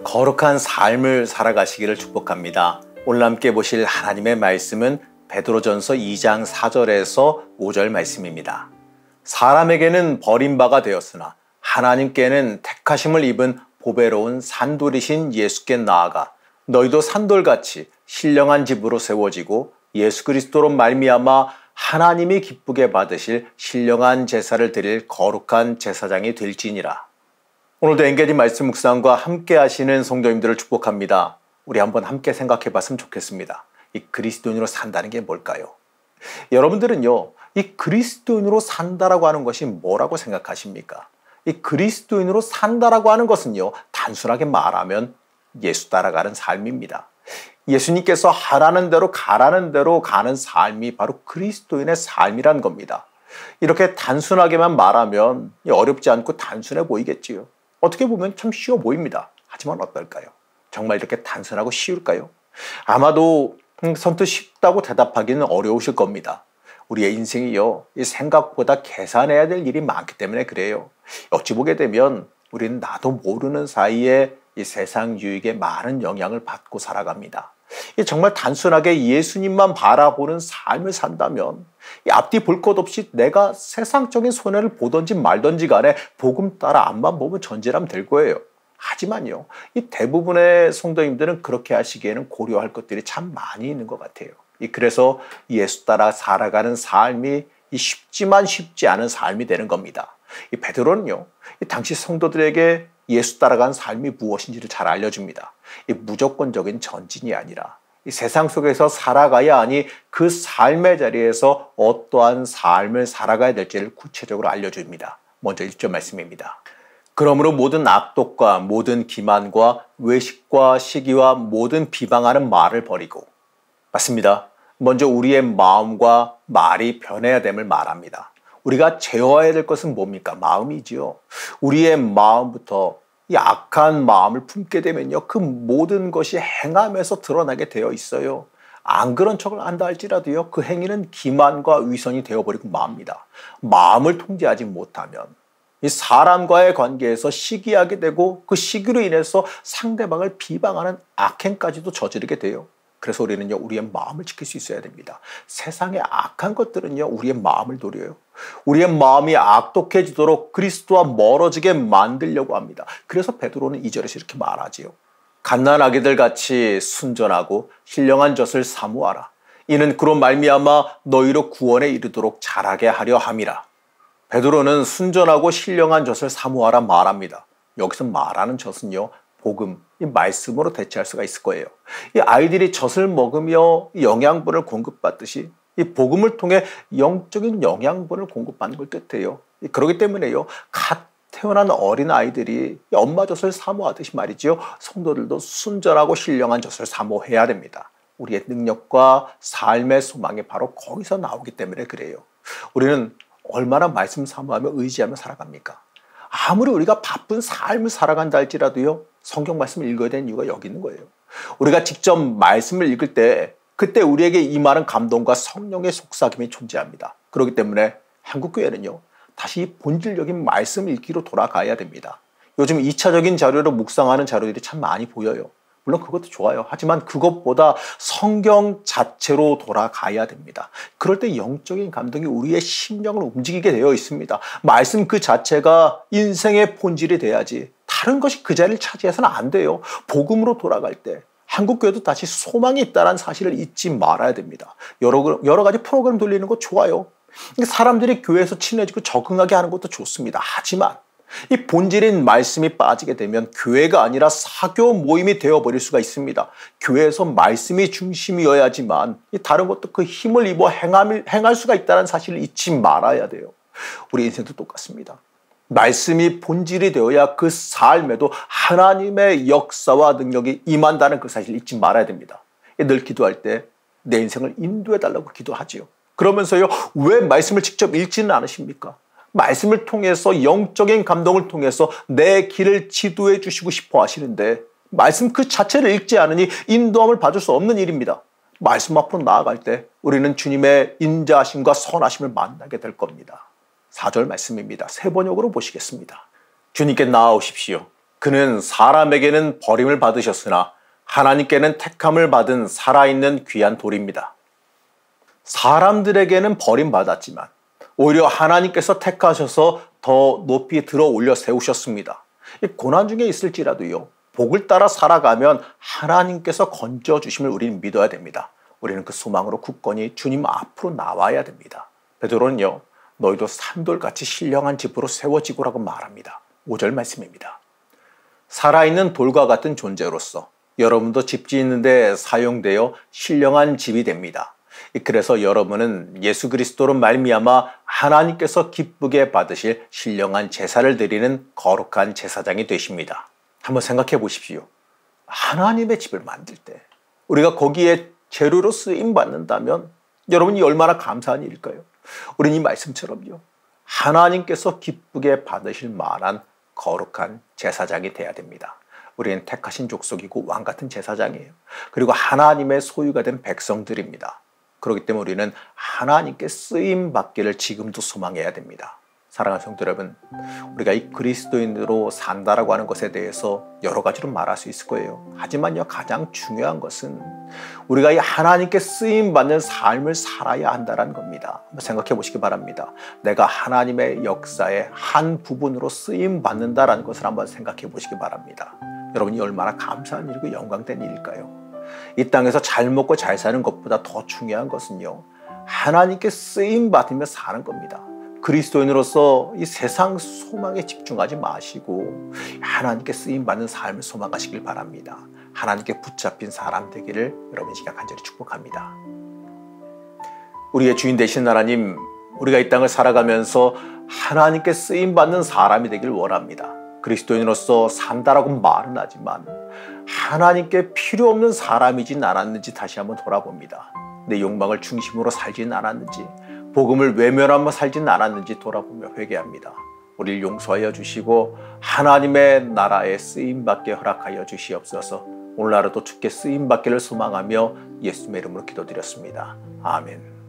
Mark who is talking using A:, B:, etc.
A: 거룩한 삶을 살아가시기를 축복합니다. 오늘 함께 보실 하나님의 말씀은 베드로전서 2장 4절에서 5절 말씀입니다. 사람에게는 버림바가 되었으나 하나님께는 택하심을 입은 보배로운 산돌이신 예수께 나아가 너희도 산돌같이 신령한 집으로 세워지고 예수 그리스도로 말미암아 하나님이 기쁘게 받으실 신령한 제사를 드릴 거룩한 제사장이 될지니라. 오늘도 엔게디 말씀 묵상과 함께 하시는 성도님들을 축복합니다. 우리 한번 함께 생각해 봤으면 좋겠습니다. 이 그리스도인으로 산다는 게 뭘까요? 여러분들은요, 이 그리스도인으로 산다라고 하는 것이 뭐라고 생각하십니까? 이 그리스도인으로 산다라고 하는 것은요, 단순하게 말하면 예수 따라가는 삶입니다. 예수님께서 하라는 대로 가라는 대로 가는 삶이 바로 그리스도인의 삶이란 겁니다. 이렇게 단순하게만 말하면 어렵지 않고 단순해 보이겠지요. 어떻게 보면 참 쉬워 보입니다. 하지만 어떨까요? 정말 이렇게 단순하고 쉬울까요? 아마도 선뜻 쉽다고 대답하기는 어려우실 겁니다. 우리의 인생이요, 이 생각보다 계산해야 될 일이 많기 때문에 그래요. 어찌 보게 되면 우리는 나도 모르는 사이에 이 세상 유익에 많은 영향을 받고 살아갑니다. 정말 단순하게 예수님만 바라보는 삶을 산다면 앞뒤 볼 것 없이 내가 세상적인 손해를 보든지 말든지 간에 복음 따라 앞만 보면 전진하면 될 거예요. 하지만요, 이 대부분의 성도님들은 그렇게 하시기에는 고려할 것들이 참 많이 있는 것 같아요. 그래서 예수 따라 살아가는 삶이 쉽지만 쉽지 않은 삶이 되는 겁니다. 베드로는요, 당시 성도들에게 예수 따라가는 삶이 무엇인지를 잘 알려줍니다. 무조건적인 전진이 아니라 세상 속에서 살아가야 하니 그 삶의 자리에서 어떠한 삶을 살아가야 될지를 구체적으로 알려줍니다. 먼저 1절 말씀입니다. 그러므로 모든 악독과 모든 기만과 외식과 시기와 모든 비방하는 말을 버리고, 맞습니다. 먼저 우리의 마음과 말이 변해야 됨을 말합니다. 우리가 제어해야 될 것은 뭡니까? 마음이지요. 우리의 마음부터 이 악한 마음을 품게 되면요, 그 모든 것이 행함에서 드러나게 되어 있어요. 안 그런 척을 한다 할지라도요, 그 행위는 기만과 위선이 되어버리고 맙니다. 마음을 통제하지 못하면 이 사람과의 관계에서 시기하게 되고 그 시기로 인해서 상대방을 비방하는 악행까지도 저지르게 돼요. 그래서 우리는요, 우리의 마음을 지킬 수 있어야 됩니다. 세상의 악한 것들은요, 우리의 마음을 노려요. 우리의 마음이 악독해지도록 그리스도와 멀어지게 만들려고 합니다. 그래서 베드로는 2절에서 이렇게 말하지요. 갓난아기들 같이 순전하고 신령한 젖을 사모하라. 이는 그로 말미암아 너희로 구원에 이르도록 자라게 하려 함이라. 베드로는 순전하고 신령한 젖을 사모하라 말합니다. 여기서 말하는 젖은요, 복음, 이 말씀으로 대체할 수가 있을 거예요. 이 아이들이 젖을 먹으며 영양분을 공급받듯이 이 복음을 통해 영적인 영양분을 공급받는 걸 뜻해요. 그렇기 때문에요, 갓 태어난 어린 아이들이 엄마 젖을 사모하듯이 말이죠, 성도들도 순전하고 신령한 젖을 사모해야 됩니다. 우리의 능력과 삶의 소망이 바로 거기서 나오기 때문에 그래요. 우리는 얼마나 말씀 사모하며 의지하며 살아갑니까? 아무리 우리가 바쁜 삶을 살아간다 할지라도요, 성경 말씀을 읽어야 되는 이유가 여기 있는 거예요. 우리가 직접 말씀을 읽을 때 그때 우리에게 임하는 감동과 성령의 속삭임이 존재합니다. 그렇기 때문에 한국교회는요, 다시 본질적인 말씀 읽기로 돌아가야 됩니다. 요즘 2차적인 자료로 묵상하는 자료들이 참 많이 보여요. 물론 그것도 좋아요. 하지만 그것보다 성경 자체로 돌아가야 됩니다. 그럴 때 영적인 감동이 우리의 심령을 움직이게 되어 있습니다. 말씀 그 자체가 인생의 본질이 돼야지 다른 것이 그 자리를 차지해서는 안 돼요. 복음으로 돌아갈 때 한국교회도 다시 소망이 있다는 사실을 잊지 말아야 됩니다. 여러 가지 프로그램 돌리는 거 좋아요. 사람들이 교회에서 친해지고 적응하게 하는 것도 좋습니다. 하지만 이 본질인 말씀이 빠지게 되면 교회가 아니라 사교 모임이 되어버릴 수가 있습니다. 교회에서 말씀이 중심이어야지만 다른 것도 그 힘을 입어 행할 수가 있다는 사실을 잊지 말아야 돼요. 우리 인생도 똑같습니다. 말씀이 본질이 되어야 그 삶에도 하나님의 역사와 능력이 임한다는 그 사실을 잊지 말아야 됩니다. 늘 기도할 때 내 인생을 인도해달라고 기도하지요. 그러면서요, 왜 말씀을 직접 읽지는 않으십니까? 말씀을 통해서 영적인 감동을 통해서 내 길을 지도해 주시고 싶어 하시는데 말씀 그 자체를 읽지 않으니 인도함을 받을 수 없는 일입니다. 말씀 앞으로 나아갈 때 우리는 주님의 인자하심과 선하심을 만나게 될 겁니다. 4절 말씀입니다. 세 번역으로 보시겠습니다. 주님께 나아오십시오. 그는 사람에게는 버림을 받으셨으나 하나님께는 택함을 받은 살아있는 귀한 돌입니다. 사람들에게는 버림받았지만 오히려 하나님께서 택하셔서 더 높이 들어 올려 세우셨습니다. 고난 중에 있을지라도요, 복을 따라 살아가면 하나님께서 건져주심을 우리는 믿어야 됩니다. 우리는 그 소망으로 굳건히 주님 앞으로 나와야 됩니다. 베드로는요, 너희도 산돌같이 신령한 집으로 세워지고라고 말합니다. 5절 말씀입니다. 살아있는 돌과 같은 존재로서 여러분도 집 짓는 데 사용되어 신령한 집이 됩니다. 그래서 여러분은 예수 그리스도로 말미암아 하나님께서 기쁘게 받으실 신령한 제사를 드리는 거룩한 제사장이 되십니다. 한번 생각해 보십시오. 하나님의 집을 만들 때 우리가 거기에 재료로 쓰임 받는다면 여러분이 얼마나 감사한 일일까요? 우리는 이 말씀처럼요, 하나님께서 기쁘게 받으실 만한 거룩한 제사장이 돼야 됩니다. 우리는 택하신 족속이고 왕같은 제사장이에요. 그리고 하나님의 소유가 된 백성들입니다. 그렇기 때문에 우리는 하나님께 쓰임 받기를 지금도 소망해야 됩니다. 사랑하는 성도 여러분, 우리가 이 그리스도인으로 산다라고 하는 것에 대해서 여러 가지로 말할 수 있을 거예요. 하지만요, 가장 중요한 것은 우리가 이 하나님께 쓰임 받는 삶을 살아야 한다는 겁니다. 한번 생각해 보시기 바랍니다. 내가 하나님의 역사의 한 부분으로 쓰임 받는다라는 것을 한번 생각해 보시기 바랍니다. 여러분이 얼마나 감사한 일이고 영광된 일일까요? 이 땅에서 잘 먹고 잘 사는 것보다 더 중요한 것은요, 하나님께 쓰임 받으며 사는 겁니다. 그리스도인으로서 이 세상 소망에 집중하지 마시고 하나님께 쓰임 받는 삶을 소망하시길 바랍니다. 하나님께 붙잡힌 사람 되기를 여러분 시간 간절히 축복합니다. 우리의 주인 되신 하나님, 우리가 이 땅을 살아가면서 하나님께 쓰임 받는 사람이 되길 원합니다. 그리스도인으로서 산다라고 말은 하지만 하나님께 필요 없는 사람이진 않았는지 다시 한번 돌아봅니다. 내 욕망을 중심으로 살지는 않았는지, 복음을 외면하며 살지는 않았는지 돌아보며 회개합니다. 우리를 용서하여 주시고 하나님의 나라에 쓰임받게 허락하여 주시옵소서. 오늘 하루도 주께 쓰임받기를 소망하며 예수님의 이름으로 기도드렸습니다. 아멘.